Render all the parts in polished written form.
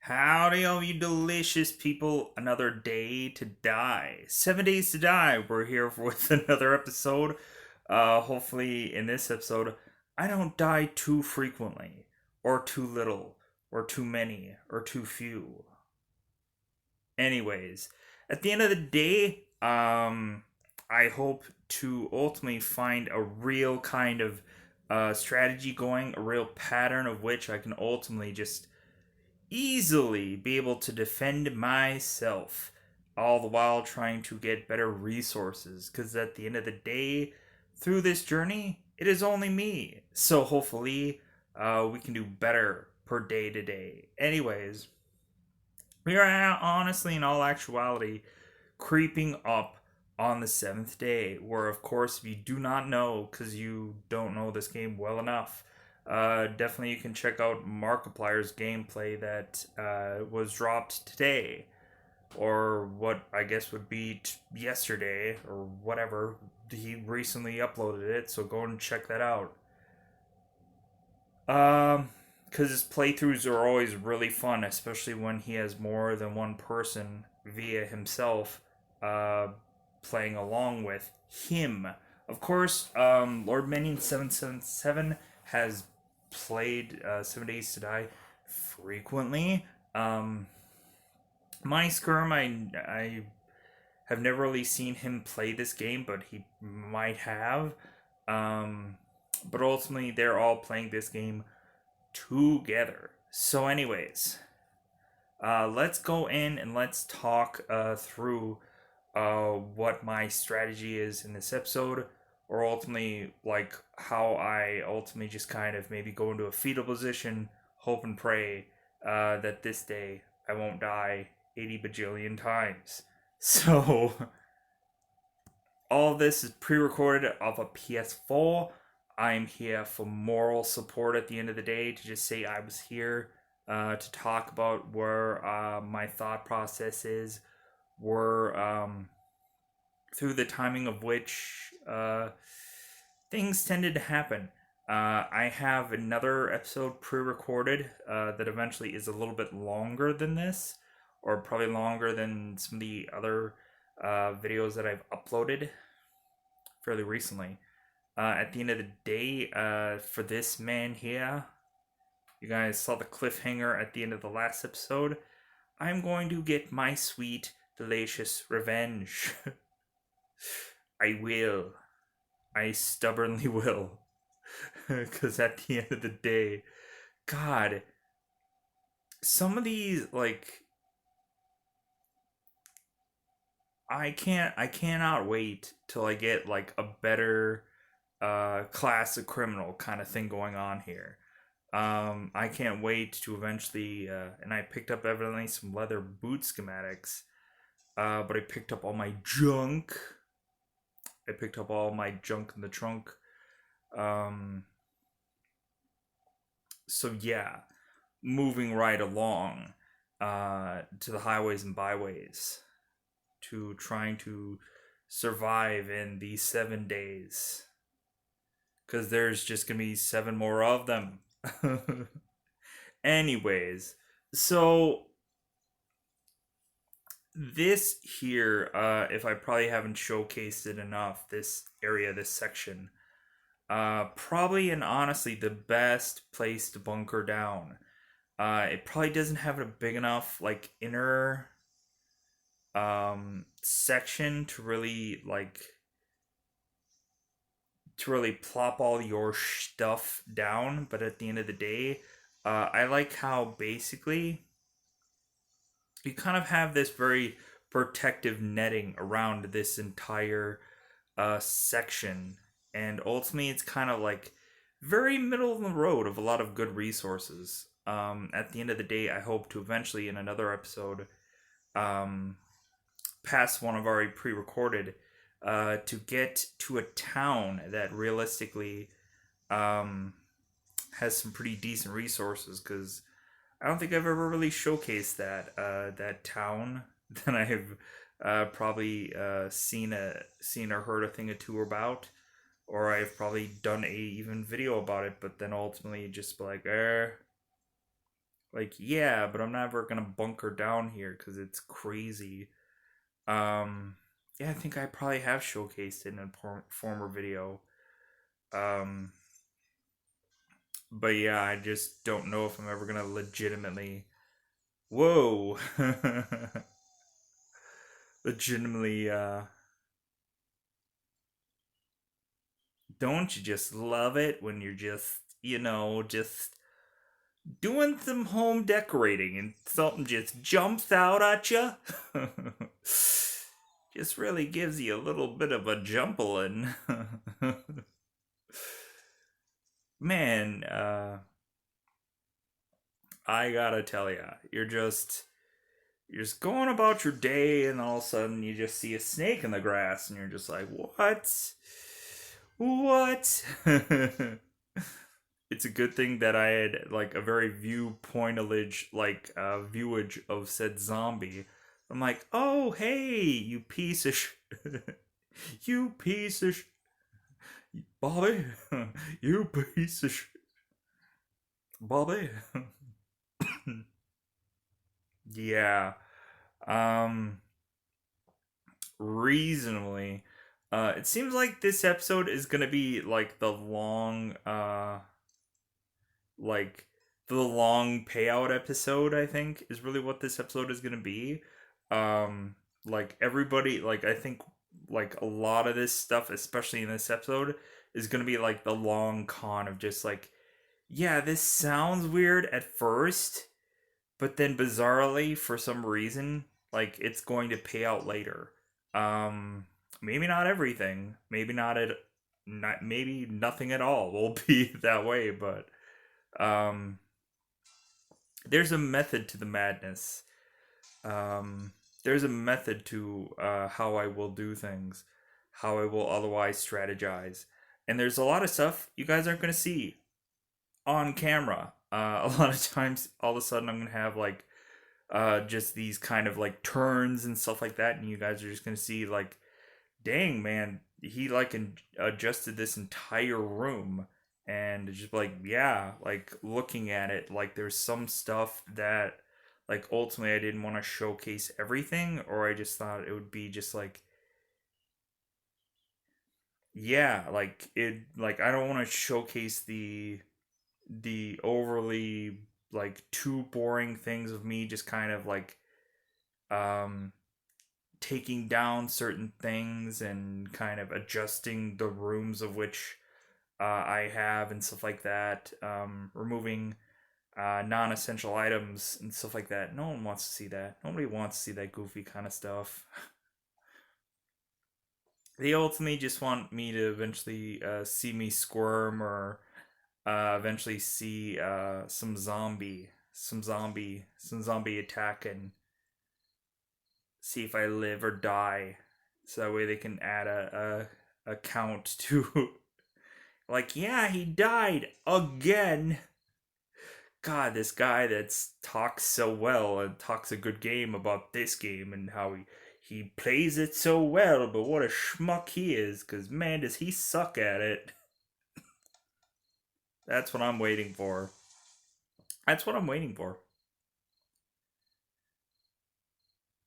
Howdy, all you delicious people. Another day to die. 7 days to die. We're here with another episode. Hopefully, in this episode, I don't die too frequently, or too little, or too many, or too few. Anyways, at the end of the day, I hope to ultimately find a real kind of strategy going, a real pattern of which I can ultimately just easily be able to defend myself, all the while trying to get better resources. Because at the end of the day, through this journey, it is only me. So hopefully, we can do better per day to day. Anyways, we are honestly, in all actuality, creeping up on the seventh day. Where, of course, if you do not know, because you don't know this game well enough, definitely you can check out Markiplier's gameplay that was dropped today, or what I guess would be yesterday, or whatever. He recently uploaded it, so go and check that out. Because his playthroughs are always really fun, especially when he has more than one person via himself playing along with him. Of course, Lord Minion 777 has played 7 Days to Die frequently. My Skirm, I have never really seen him play this game, but he might have. Um, but ultimately, they're all playing this game together. So, anyways, let's go in and let's talk through what my strategy is in this episode, or ultimately, like, how I ultimately just kind of maybe go into a fetal position, hope and pray that this day I won't die 80 bajillion times. So, all of this is pre recorded off a PS4. I'm here for moral support at the end of the day to just say I was here to talk about where my thought process is, were through the timing of which things tended to happen. I have another episode pre recorded that eventually is a little bit longer than this, or probably longer than some of the other videos that I've uploaded fairly recently. At the end of the day, for this man here, you guys saw the cliffhanger at the end of the last episode. I'm going to get my sweet, delicious revenge. I will. I stubbornly will. Because at the end of the day, God, some of these, like, I cannot wait till I get, like, a better class of criminal kind of thing going on here. I can't wait to eventually, and I picked up evidently some leather boot schematics, but I picked up all my junk. I picked up all my junk in the trunk. Um, so yeah, moving right along to the highways and byways, to trying to survive in these 7 days, because there's just gonna be seven more of them. Anyways, so this here, if I probably haven't showcased it enough, this area, this section, probably and honestly the best place to bunker down. It probably doesn't have a big enough like inner section to really plop all your stuff down, but at the end of the day, I like how basically you kind of have this very protective netting around this entire section, and ultimately it's kind of like very middle of the road of a lot of good resources. At the end of the day, I hope to eventually in another episode um, pass one I've already pre-recorded to get to a town that realistically um, has some pretty decent resources, because I don't think I've ever really showcased that town that I have probably seen or heard a thing or two about, or I've probably done a even video about it, but then ultimately just be like, Like, yeah, but I'm never gonna bunker down here because it's crazy. Um, yeah, I think I probably have showcased it in a former video. Um, but yeah, I just don't know if I'm ever gonna legitimately. Whoa! Legitimately, don't you just love it when you're just, just doing some home decorating and something just jumps out at you? Just really gives you a little bit of a jumpling. Man, I gotta tell ya, you're just going about your day, and all of a sudden you just see a snake in the grass, and you're just like, what? What? It's a good thing that I had like a very viewpointage, like viewage of said zombie. I'm like, oh hey, you piece of you piece of Bobby, you piece of Bobby. Yeah. Um. Reasonably. It seems like this episode is gonna be like like the long payout episode. I think is really what this episode is gonna be. Um, like everybody, like I think, like a lot of this stuff, especially in this episode, is gonna be like the long con of just like, yeah, this sounds weird at first, but then bizarrely for some reason like it's going to pay out later. um Maybe not everything, maybe not at not maybe nothing at all will be that way, but um there's a method to the madness. um there's a method to how I will do things, how I will otherwise strategize, and there's a lot of stuff you guys aren't going to see on camera. A lot of times all of a sudden I'm going to have like just these kind of like turns and stuff like that, and you guys are just gonna see like, dang man, he like adjusted this entire room, and just like, yeah, like looking at it, like there's some stuff that like ultimately I didn't want to showcase everything, or I just thought it would be just like, yeah, like it, like I don't want to showcase the overly like too boring things of me just kind of like um taking down certain things and kind of adjusting the rooms of which I have and stuff like that, removing non-essential items and stuff like that. No one wants to see that. Nobody wants to see that goofy kind of stuff. They ultimately just want me to eventually see me squirm, or eventually see some zombie attack and see if I live or die, so that way they can add a count to like, yeah, he died again. God, this guy that's talks so well and talks a good game about this game and how he plays it so well, but what a schmuck he is, cause man does he suck at it. That's what I'm waiting for. That's what I'm waiting for.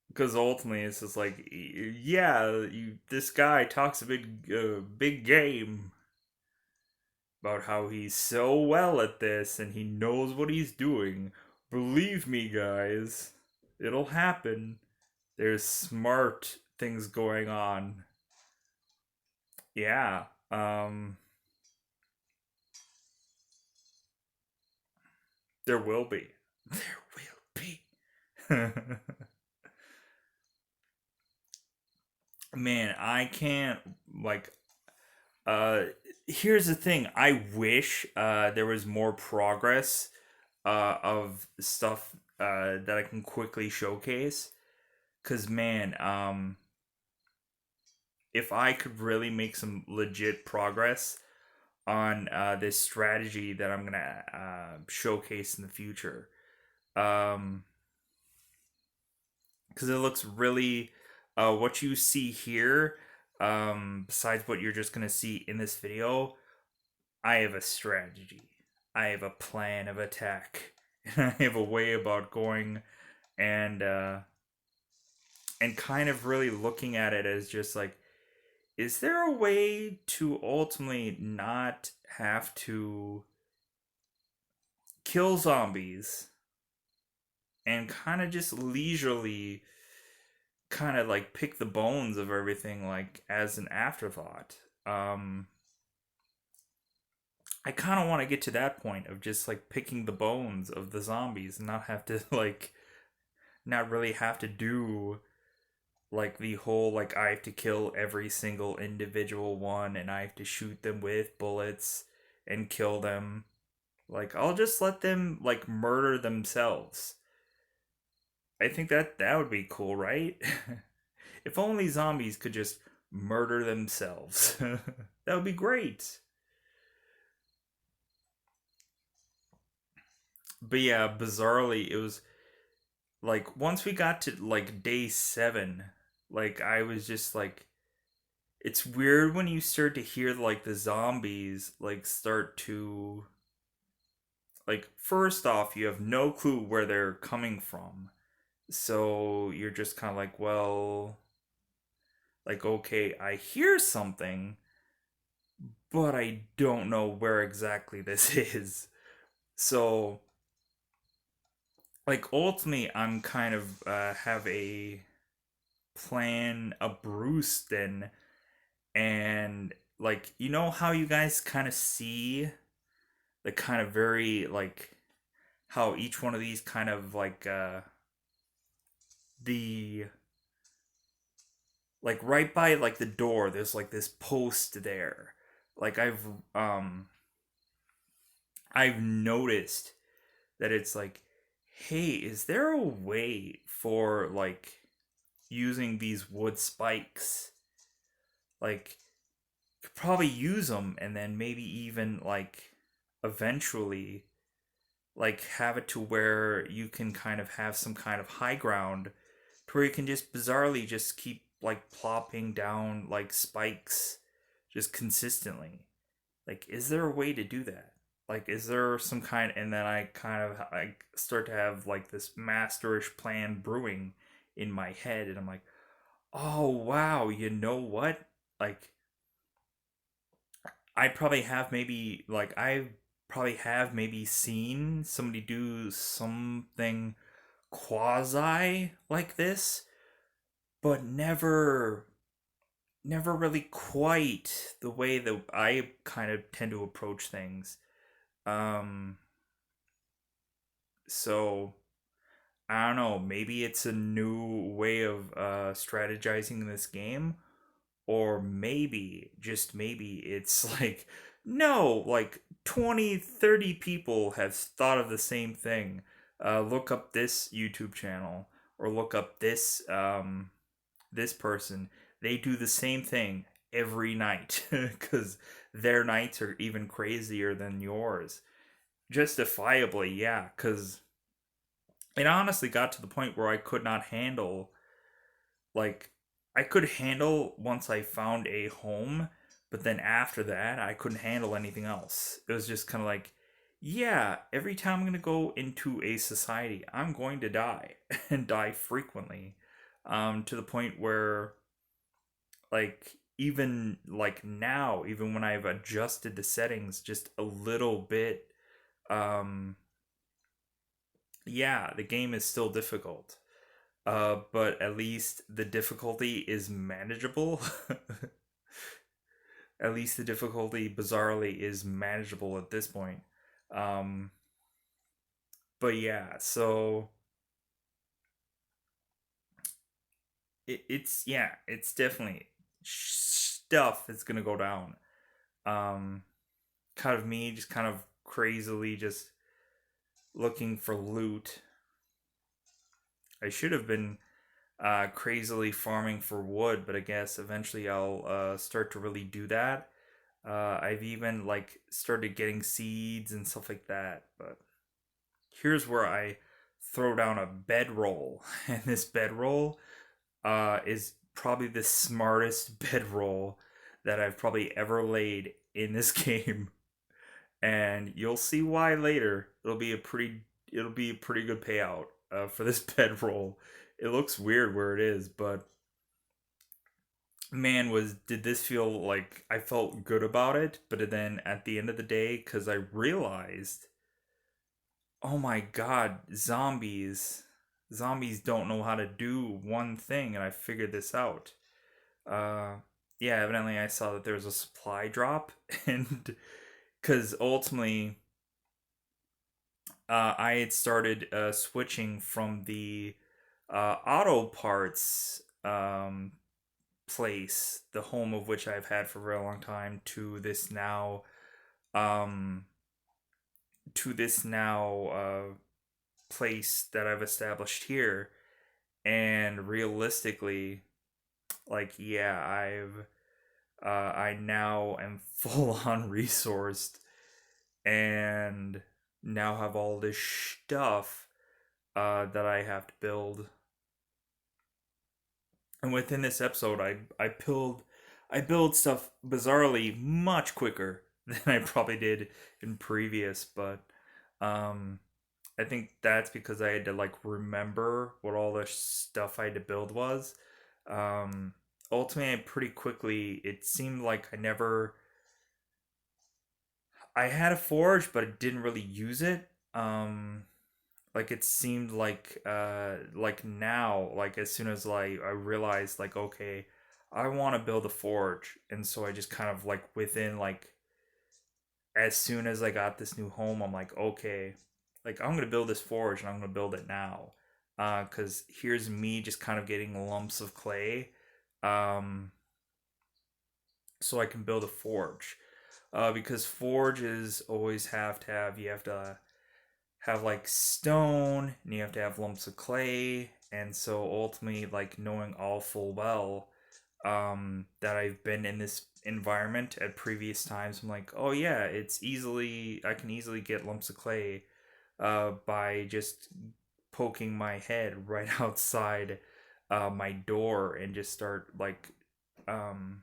Because ultimately it's just like, yeah, this guy talks a big game about how he's so well at this and he knows what he's doing. Believe me, guys, it'll happen. There's smart things going on. Yeah. There will be. There will be. Man, I can't like uh here's the thing. I wish there was more progress of stuff that I can quickly showcase. Cause man, if I could really make some legit progress on this strategy that I'm gonna showcase in the future, because it looks really what you see here. Besides what you're just gonna see in this video, I have a strategy. I have a plan of attack, and I have a way about going and kind of really looking at it as just like, is there a way to ultimately not have to kill zombies and kind of just leisurely kind of like pick the bones of everything like as an afterthought? I kind of want to get to that point of just like picking the bones of the zombies and not have to like not really have to do like the whole like I have to kill every single individual one and I have to shoot them with bullets and kill them. Like I'll just let them like murder themselves. I think that would be cool, right? If only zombies could just murder themselves. That would be great. But yeah, bizarrely, it was like once we got to like day 7, like I was just like, it's weird when you start to hear like the zombies like start to like, first off you have no clue where they're coming from, so you're just kind of like, well, like, okay, I hear something but I don't know where exactly this is. So like ultimately I'm kind of have a plan, a Bruce then, and like, you know how you guys kind of see the kind of very like how each one of these kind of like the like right by like the door there's like this post there. Like um I've noticed that it's like, hey, is there a way for like using these wood spikes, like could probably use them and then maybe even like eventually like have it to where you can kind of have some kind of high ground to where you can just bizarrely just keep like plopping down like spikes just consistently. Like, is there a way to do that? Like, is there some kind? And then I kind of I start to have like this masterish plan brewing in my head, and I'm like, oh wow, you know what? Like, I probably have maybe seen somebody do something quasi like this, but never really quite the way that I kind of tend to approach things. Um so I don't know, maybe it's a new way of strategizing this game, or maybe just maybe it's like, no, like 20, 30 people have thought of the same thing. Look up this YouTube channel or look up this person. They do the same thing every night because their nights are even crazier than yours. Justifiably, yeah, because it honestly got to the point where I could not handle, like, I could handle once I found a home, but then after that I couldn't handle anything else. It was just kind of like, yeah, every time I'm going to go into a society I'm going to die and die frequently, to the point where like even like now, even when I've adjusted the settings just a little bit, um yeah, the game is still difficult. But at least the difficulty is manageable. At least the difficulty, bizarrely, is manageable at this point. Um, but yeah, so it's yeah, it's definitely stuff that's gonna go down. Um, kind of me just kind of crazily just looking for loot. I should have been crazily farming for wood, but I guess eventually I'll start to really do that. I've even like started getting seeds and stuff like that. But here's where I throw down a bedroll, and this bedroll is probably the smartest bedroll that I've probably ever laid in this game, and you'll see why later. it'll be a pretty good payout for this bedroll. It looks weird where it is, but man, was did this feel like I felt good about it? But then at the end of the day, because I realized, oh my god, zombies don't know how to do one thing, and I figured this out. Uh, yeah, evidently I saw that there was a supply drop, and because ultimately I had started switching from the auto parts place, the home of which I've had for a very long time, um, to this now place that I've established here. And realistically, like, yeah, I now am full on resourced and now have all this stuff that I have to build. And within this episode, I build stuff bizarrely much quicker than I probably did in previous, but um, I think that's because I had to like remember what all the stuff I had to build was. Um, Ultimately, pretty quickly, it seemed like I had a forge, but I didn't really use it. Like it seemed like now, like as soon as like I realized like okay, I want to build a forge, and so I just kind of like within like as soon as I got this new home, I'm like okay, like I'm gonna build this forge and I'm gonna build it now, because here's me just kind of getting lumps of clay, um, so I can build a forge, because forges always have to have like stone and you have to have lumps of clay, and so ultimately like knowing all full well that I've been in this environment at previous times, I'm like oh yeah, I can easily get lumps of clay by just poking my head right outside my door and just start like um,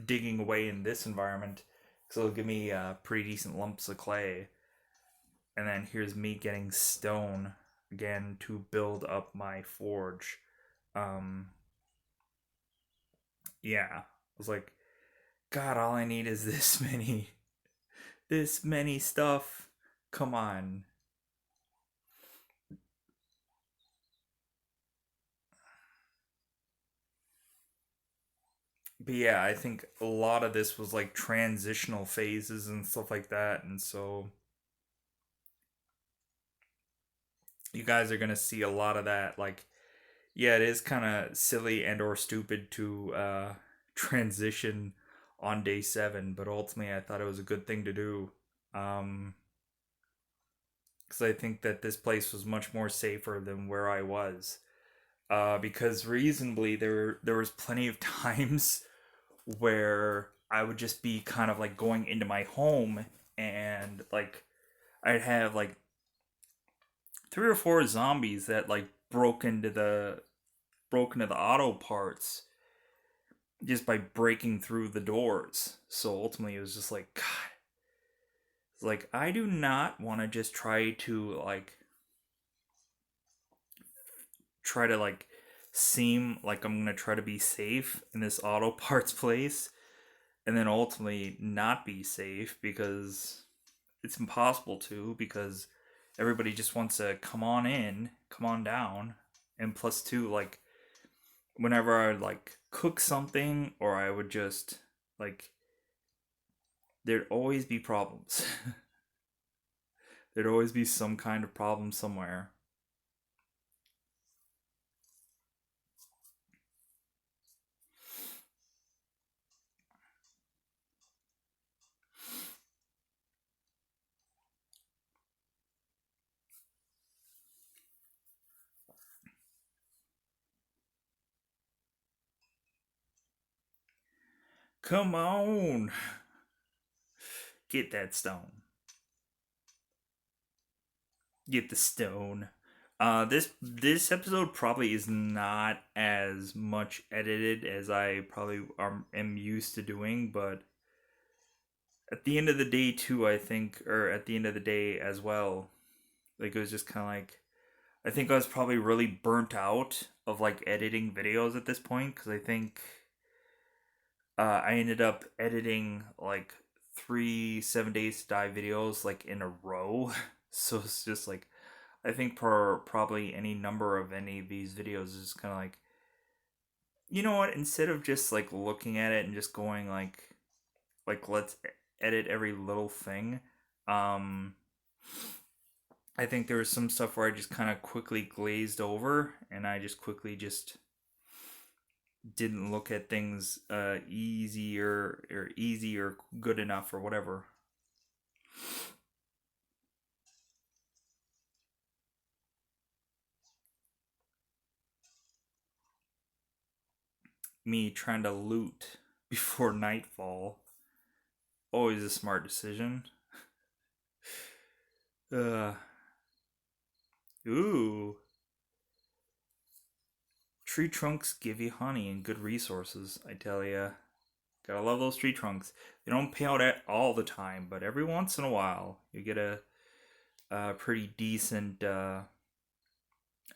digging away in this environment because it'll give me pretty decent lumps of clay, and then here's me getting stone again to build up my forge. Um, yeah, I was like, God, all I need is this many stuff. Come on. But yeah, I think a lot of this was like transitional phases and stuff like that, and so you guys are gonna see a lot of that. Like, yeah, it is kind of silly and or stupid to transition on day 7, but ultimately I thought it was a good thing to do. Um, because I think that this place was much more safer than where I was. Because reasonably there was plenty of times where I would just be kind of like going into my home and like I'd have like 3 or 4 zombies that like broke into the auto parts just by breaking through the doors. So ultimately, it was just like, God, it's like I do not want to just try to like seem like I'm gonna try to be safe in this auto parts place, and then ultimately not be safe because it's impossible to because everybody just wants to come on in, come on down, and plus two like whenever I would like cook something or I would just like there'd always be problems. There'd always be some kind of problem somewhere. Come on, get that stone. Get the stone. This episode probably is not as much edited as I probably am used to doing, but at the end of the day too, I think, or at the end of the day as well, Like, it was just kind of like, I think I was probably really burnt out of like editing videos at this point, because I think I ended up editing like 3 7 days to die videos like in a row. So it's just like, I think for probably any number of any of these videos is kind of like, you know what? Instead of just like looking at it and just going like let's edit every little thing. Um, I think there was some stuff where I just kind of quickly glazed over, and I just quickly just didn't look at things easy or good enough or whatever. Me trying to loot before nightfall, always a smart decision. Uh, ooh, tree trunks give you honey and good resources. I tell ya, gotta love those tree trunks. They don't pay out at all the time, but every once in a while you get a pretty decent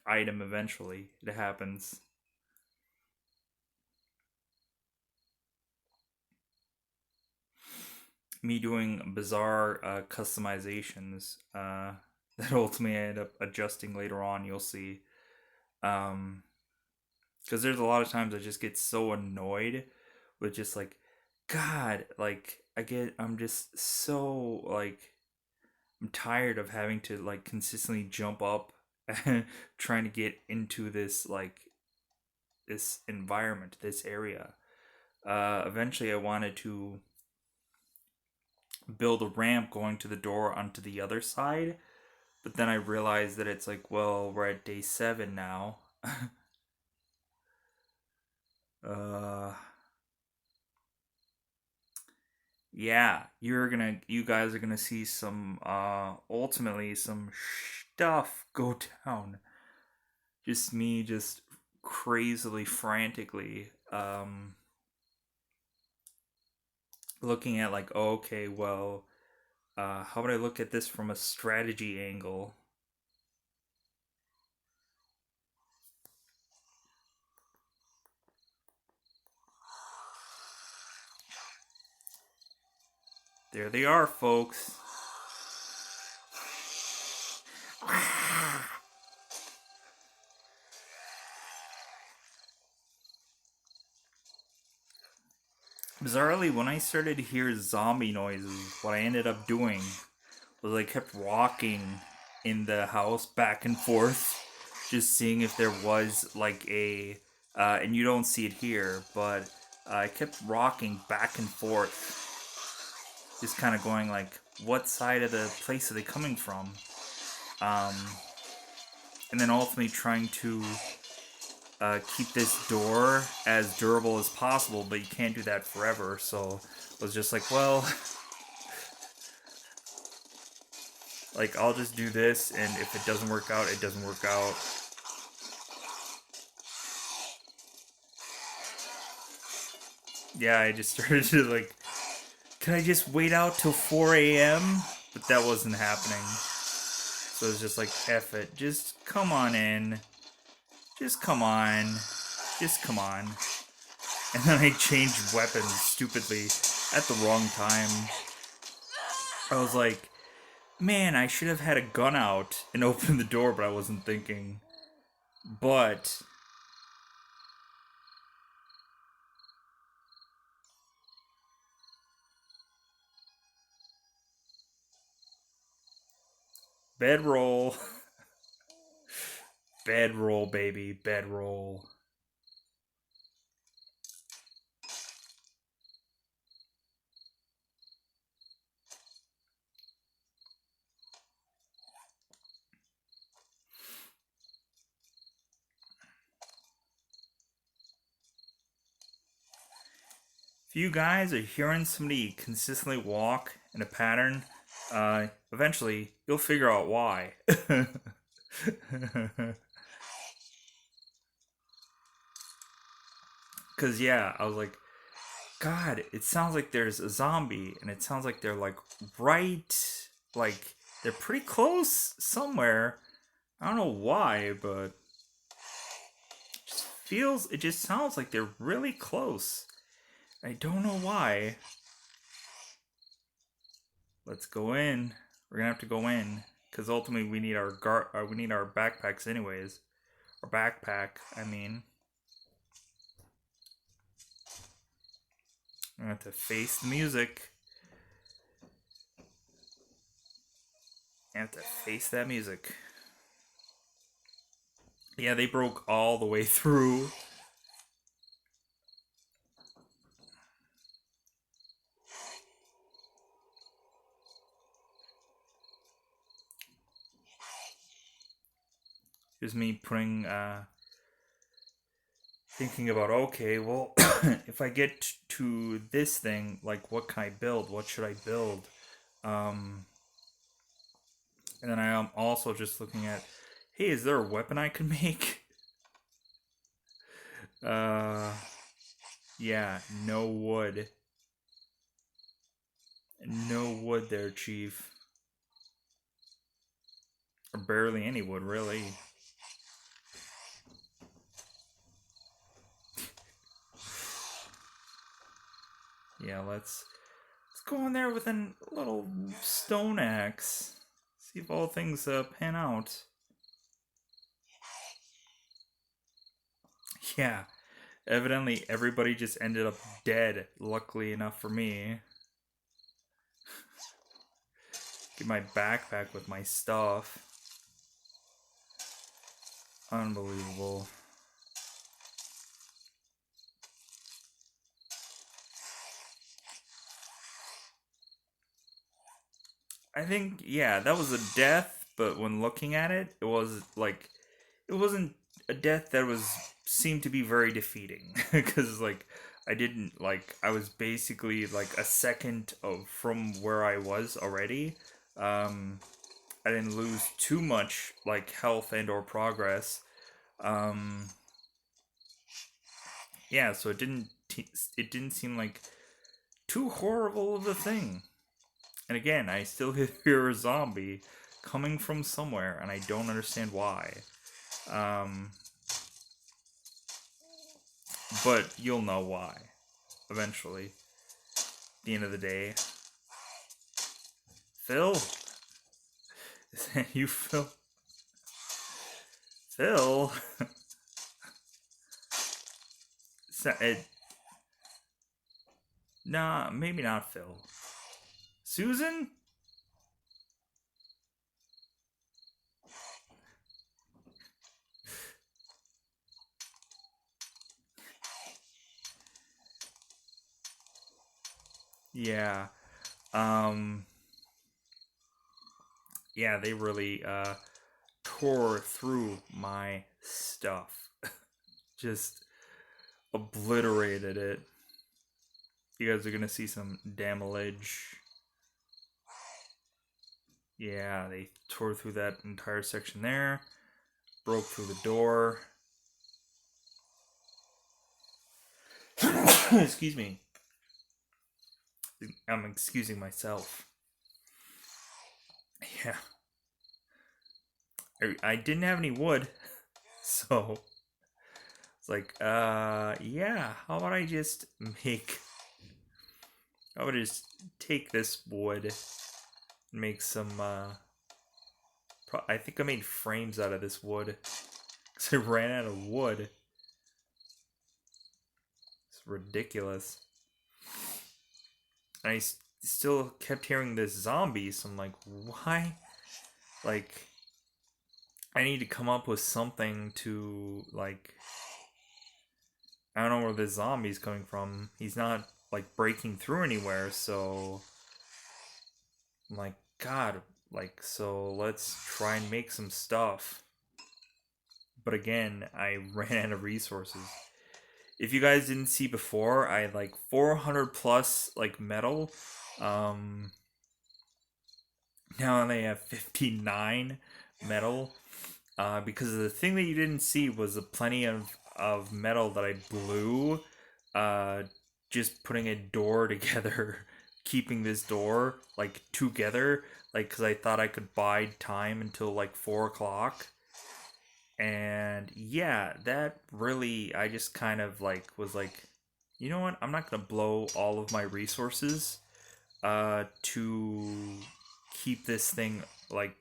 item. Eventually, it happens. Me doing bizarre customizations that ultimately I end up adjusting later on. You'll see. Because there's a lot of times I just get so annoyed with just like, God, like I'm just so like, I'm tired of having to like consistently jump up and trying to get into this like this environment, this area. Eventually, I wanted to build a ramp going to the door onto the other side, but then I realized that it's like, well, we're at day 7 now. uh, yeah, you guys are gonna see some, ultimately some stuff go down. Just me, just crazily, frantically, looking at like, oh, okay, well, how would I look at this from a strategy angle? There they are, folks. Bizarrely, when I started to hear zombie noises, what I ended up doing was I kept walking in the house back and forth, just seeing if there was like and you don't see it here, but I kept rocking back and forth, just kind of going like, what side of the place are they coming from? Um, and then ultimately trying to keep this door as durable as possible, but you can't do that forever. So it was just like, well, like I'll just do this, and if it doesn't work out, it doesn't work out. Yeah, I just started to like, can I just wait out till 4 a.m.? But that wasn't happening. So it was just like, F it. Just come on in. Just come on. Just come on. And then I changed weapons stupidly at the wrong time. I was like, man, I should have had a gun out and opened the door, but I wasn't thinking. But bedroll. Bedroll, baby. Bedroll. If you guys are hearing somebody consistently walk in a pattern, eventually you'll figure out why. Because, yeah, I was like, God, it sounds like there's a zombie, and it sounds like they're like right, like They're pretty close somewhere. I don't know why, but it just sounds like they're really close. I don't know why. Let's go in. We're gonna have to go in because ultimately we need we need our backpacks anyways. Our backpack, I mean. I have to face the music. I have to face that music. Yeah, they broke all the way through. Here's me putting, thinking about, okay, well, if I get to this thing, like, what can I build? What should I build? And then I am also just looking at, hey, is there a weapon I can make? Uh, yeah, no wood. No wood there, Chief. Or barely any wood, really. Yeah, let's go in there with a little stone axe. See if all things pan out. Yeah, evidently everybody just ended up dead, luckily enough for me. Get my backpack with my stuff. Unbelievable. I think, yeah, that was a death, but when looking at it, it was like, it wasn't a death that seemed to be very defeating. Because, like, I was basically like a second from where I was already. Um, I didn't lose too much, like, health and or progress. Um, yeah, so it didn't seem like too horrible of a thing. And again, I still hear a zombie coming from somewhere, and I don't understand why. Um, but you'll know why eventually. At the end of the day, Phil, is that you, Phil? Phil, nah, maybe not Phil. Susan? Yeah. Um. Yeah, they really tore through my stuff. Just obliterated it. You guys are gonna see some damage. Yeah, they tore through that entire section there. Broke through the door. Excuse me. I'm excusing myself. Yeah. I didn't have any wood. So it's like, yeah, how about I just make. How about I just take this wood and make some, I think I made frames out of this wood. Because I ran out of wood. It's ridiculous. And I still kept hearing this zombie, so I'm like, why? Like, I need to come up with something to, like, I don't know where this zombie's coming from. He's not, like, breaking through anywhere, so I'm like, God, like, so let's try and make some stuff. But again, I ran out of resources. If you guys didn't see before, I had like 400 plus like metal. Um, now they have 59 metal. Because the thing that you didn't see was the plenty of metal that I blew. Uh, just putting a door together keeping this door like together, like because I thought I could bide time until like 4 o'clock. And yeah, that really, I just kind of like was like, you know what? I'm not gonna blow all of my resources to keep this thing like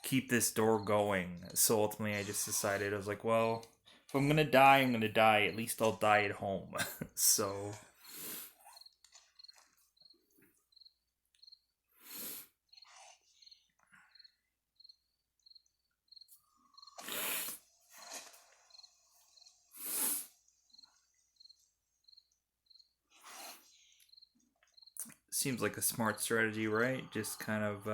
keep this door going. So ultimately, I just decided I was like, well, if I'm gonna die, I'm gonna die. At least I'll die at home. So seems like a smart strategy, right? Just kind of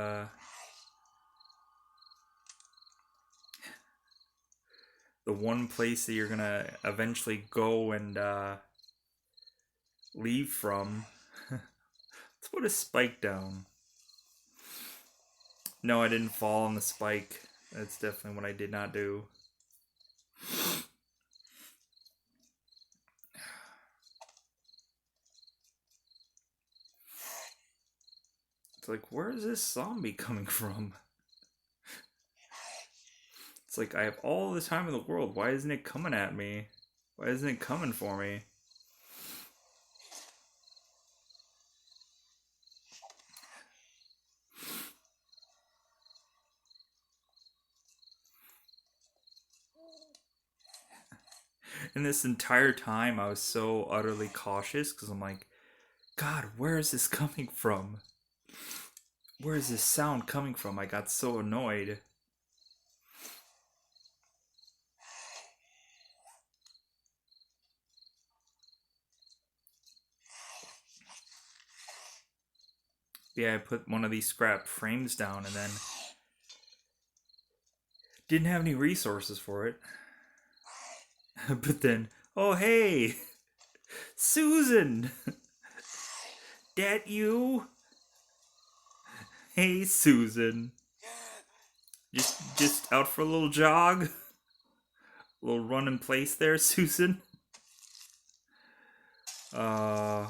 the one place that you're gonna eventually go and leave from. Let's put a spike down. No, I didn't fall on the spike. That's definitely what I did not do. It's like, where is this zombie coming from? It's like, I have all the time in the world. Why isn't it coming at me? Why isn't it coming for me? And this entire time, I was so utterly cautious because I'm like, God, where is this coming from? Where is this sound coming from? I got so annoyed. Yeah, I put one of these scrap frames down and then didn't have any resources for it. But then, oh hey, Susan, that you? Hey Susan, just out for a little jog, a little run in place there, Susan. Uh,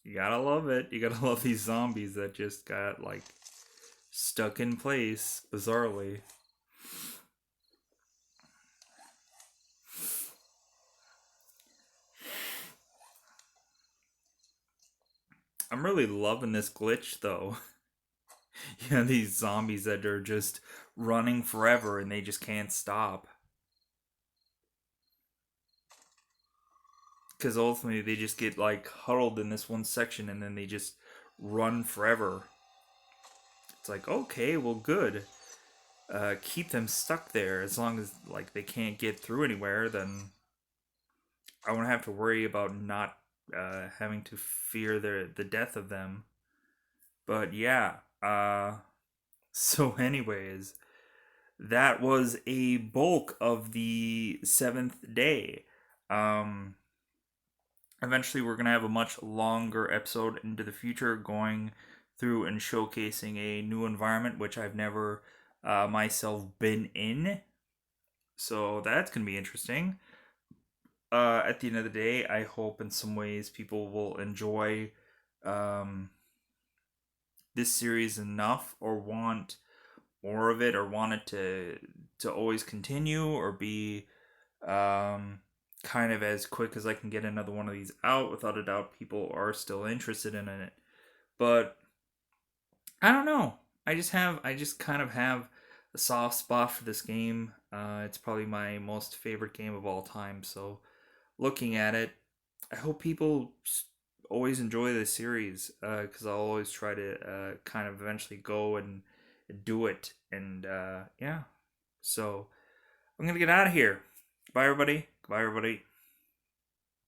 you gotta love it. You gotta love these zombies that just got like stuck in place bizarrely. I'm really loving this glitch though. Yeah, these zombies that are just running forever and they just can't stop. Because ultimately they just get like huddled in this one section and then they just run forever. It's like, okay, well, good. Keep them stuck there as long as like they can't get through anywhere. Then I won't have to worry about not having to fear the death of them. But yeah. So, anyways, that was a bulk of the seventh day. Um, Eventually, we're gonna have a much longer episode into the future, going through and showcasing a new environment which I've never myself been in. So that's gonna be interesting. At the end of the day, I hope in some ways people will enjoy um, this series enough, or want more of it, or want it to always continue, or be um, kind of as quick as I can get another one of these out. Without a doubt, people are still interested in it, but I don't know. I just kind of have a soft spot for this game. It's probably my most favorite game of all time. So looking at it, I hope people always enjoy this series because I'll always try to kind of eventually go and do it. And yeah, so I'm gonna get out of here. Bye, everybody. Bye, everybody.